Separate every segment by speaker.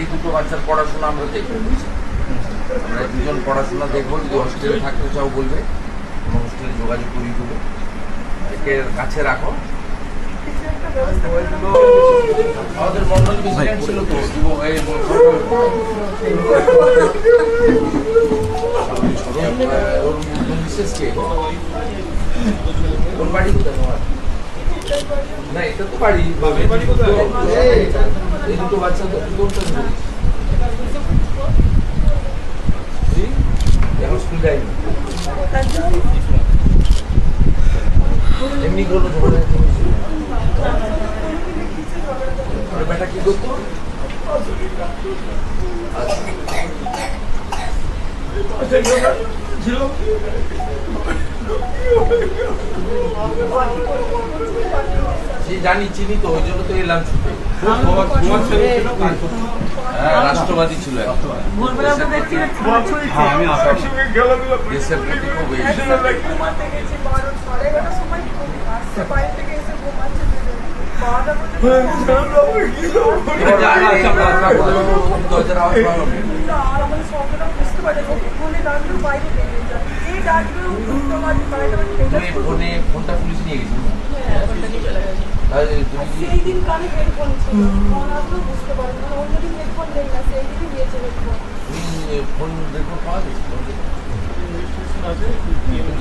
Speaker 1: এই দুটো বাচ্চার পড়াশোনা আমরা দেখবো, আমরা দুজন পড়াশোনা দেখবো। যদি হস্টেলে থাকতে চাও বলবে, আমরা হস্টেলে যোগাযোগ করিয়ে দেবো। একে কাছে রাখো। আমাদের মন্ডল প্রেসিডেন্ট ছিল তো বিশেষকে কোন বাড়ি কোথায় তোমার? না এটা তো বাড়ি, এই দুটো বাচ্চা এখন স্কুল যায়নি, এমনি কোনো বেটা কি করতো? জানি চিনি তো, ওই জন্য তো এলাম ছুটে। রাষ্ট্রবাদী ছিল, দেশের প্রতি খুব ফোনটা পুলিশ নিয়ে গেছিল।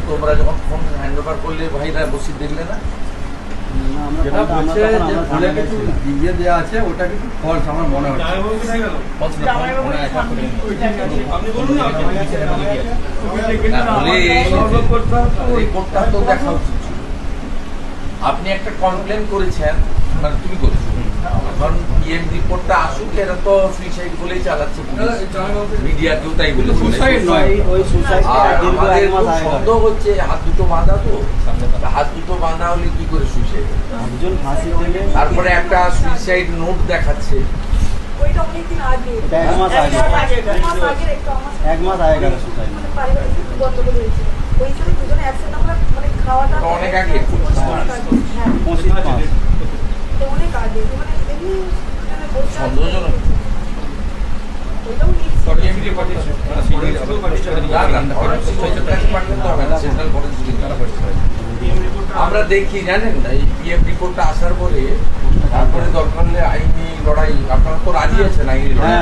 Speaker 1: তোমরা যখন ফোন হ্যান্ড ওভার করলে ভাইরা বসে দেখলে না?
Speaker 2: যেটা বলছে যে ফোনে কিছু দিয়ে দেওয়া আছে, ওটা কিন্তু ফলস আমার মনে হচ্ছে।
Speaker 1: আপনি একটা কমপ্লেন করেছেন, মানে তুমি করেছো, এখন পিএম রিপোর্টটা আসুক, এরা তো সুইসাইড বলেই চালাচ্ছে, মিডিয়া কেউ তাই বলেছে। আমাদের সন্দেহ হচ্ছে হাত দুটো বাঁধা, তো হাত দুটো বাঁধা হলে কি করে সুইসাইড? তারপরে একটা সুইসাইড নোট দেখাচ্ছে। অনেক আগে সন্দেহজনক। আমরা দেখি জানেন এই পিএম রিপোর্টটা আসার পরে, তারপরে দরকার হলে আইনি লড়াই। আপনারা তো রাজি আছেন আইনি লড়াই?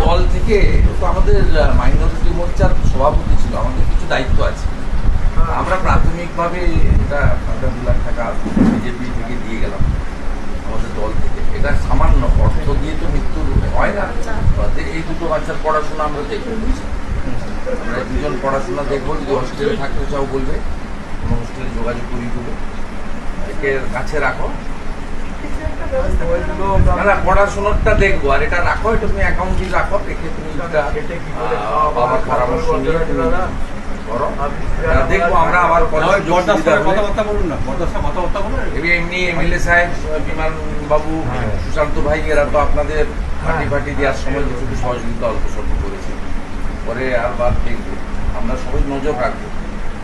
Speaker 1: দল থেকে তো আমাদের মাইনরিটি মোর্চার সভাপতি ছিল, আমাদের কিছু দায়িত্ব আছে। আমরা প্রাথমিকভাবে এটা ৫০ লাখ টাকা বিজেপি থেকে দিয়ে গেলাম আমাদের দল থেকে। এটা সামান্য অর্থ দিয়ে তো মৃত্যুর হয় না। এই দুটো বাচ্চার পড়াশোনা আমরা দেখবো, আমরা দুজন পড়াশোনা দেখবো। যদি হস্টেলে থাকতে চাও বলবে, আমরা হস্টেলে যোগাযোগ করিয়ে দেবো। একে কাছে রাখো। না পড়াশোনাটা দেখবো, আর এটা রাখো, এটা তুমি অ্যাকাউন্টে রাখো, রেখে তুমি বাবার পরামর্শ নিয়ে দেখবো। আমরা আবার এমনি এমএলএ সাহেব, বিমান বাবু, সুশান্ত ভাই, এরা তো আপনাদের পার্টি দেওয়ার সময় কিছু সহযোগিতা অল্প স্বল্প করেছে। পরে আবার দেখবো, আমরা সবাই নজর রাখবো।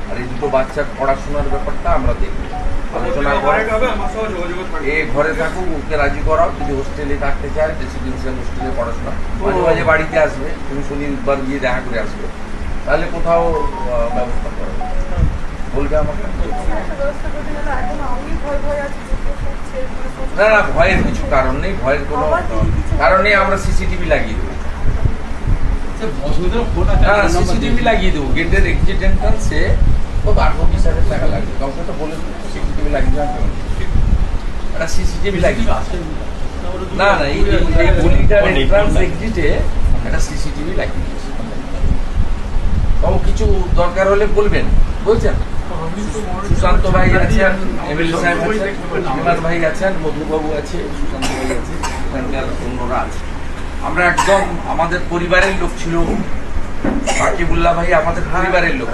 Speaker 1: আর এই দুটো বাচ্চার পড়াশোনার ব্যাপারটা আমরা দেখবো, আলোচনা করে। এ ঘরে থাকুক, ওকে রাজি করাও। যদি হোস্টেলে থাকতে চায়, রেসিডেন্সিয়াল হোস্টেলে পড়াশোনা, মাঝে মাঝে বাড়িতে আসবে, তুমি শনিবার গিয়ে দেখা করে আসবে, তাহলে কোথাও ব্যবস্থা করা বলবে আমাকে। না না, ভয়ের কিছু কারণ নেই, ভয়ের কোনো কারণ নেই। আমরা সিসিটিভি লাগিয়ে দেবো, সিসিটিভি লাগিয়ে দেবো গেটের এক্সিট এন্ট্রান্সে। তো ৮-২০,০০০ টাকা লাগবে, কাউকে তো বলে সিসিটিভি লাগিয়ে দেওয়া একটা সিসিটিভি লাগিয়ে। না না, এই গলিটার এন্ট্রান্স এক্সিটে একটা সিসিটিভি লাগিয়ে দিয়েছে। তবু কিছু দরকার হলে বলবেন, বলছেন। সুশান্ত ভাই আছেন, এমএলএ সাহেব আছেন, বিমান ভাই আছেন, মধুবাবু আছে, সুশান্ত ভাই আছে, এখানকার অন্যরা আছে। আমরা একদম আমাদের পরিবারের লোক ছিল। আকিবুল্লাহ ভাই আমাদের পরিবারের লোক,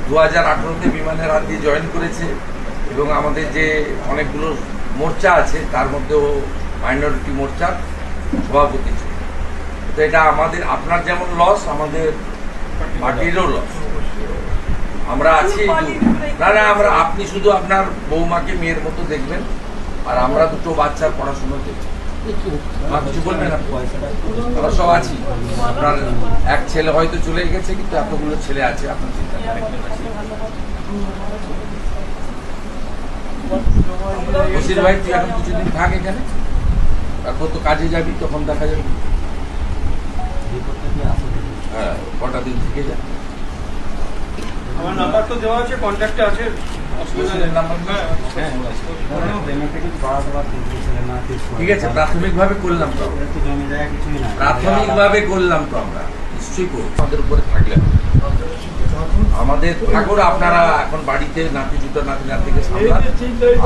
Speaker 1: 2018-তে বিমানের হাত দিয়ে জয়েন করেছে, এবং আমাদের যে অনেকগুলো মোর্চা আছে তার মধ্যেও মাইনরিটি মোর্চার সভাপতি ছিল। তো এটা আমাদের, আপনার যেমন লস, আমাদের পার্টিরও লস। আমরা আছি। না না, আমরা আপনি শুধু আপনার বৌমাকে মেয়ের মতো দেখবেন, আর আমরা দুটো বাচ্চার পড়াশোনা দেখবেন। কিছু বলবেন আপনি? আমরা সব আছি। আপনার এক ছেলে হয়তো চলে গেছে, কিন্তু এতগুলো ছেলে আছে, আপনার চিন্তা নেই। বসির ভাই, তুই এখন কিছুদিন থাক এখানে, তারপর তো কাজে যাবি, তখন দেখা যাবে। হ্যাঁ, কটা দিন থেকে যা।
Speaker 3: আমার নাম্বার তো দেওয়া আছে, কন্ট্যাক্টে আছে, অসুবিধা নেই।
Speaker 1: ঠিক আছে, প্রাথমিকভাবে করলাম তো, প্রাথমিকভাবে করলাম তো আমরা, নিশ্চয়ই করবো। আমাদের উপরে থাকলে আমাদের ঠাকুর, আপনারা এখন বাড়িতে নাতি জুটো নাতি নাতিকে সামলান।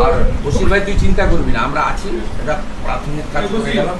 Speaker 1: আর বসির ভাই, তুই চিন্তা করবি না, আমরা আছি। এটা প্রাথমিক কাজ করে গেলাম।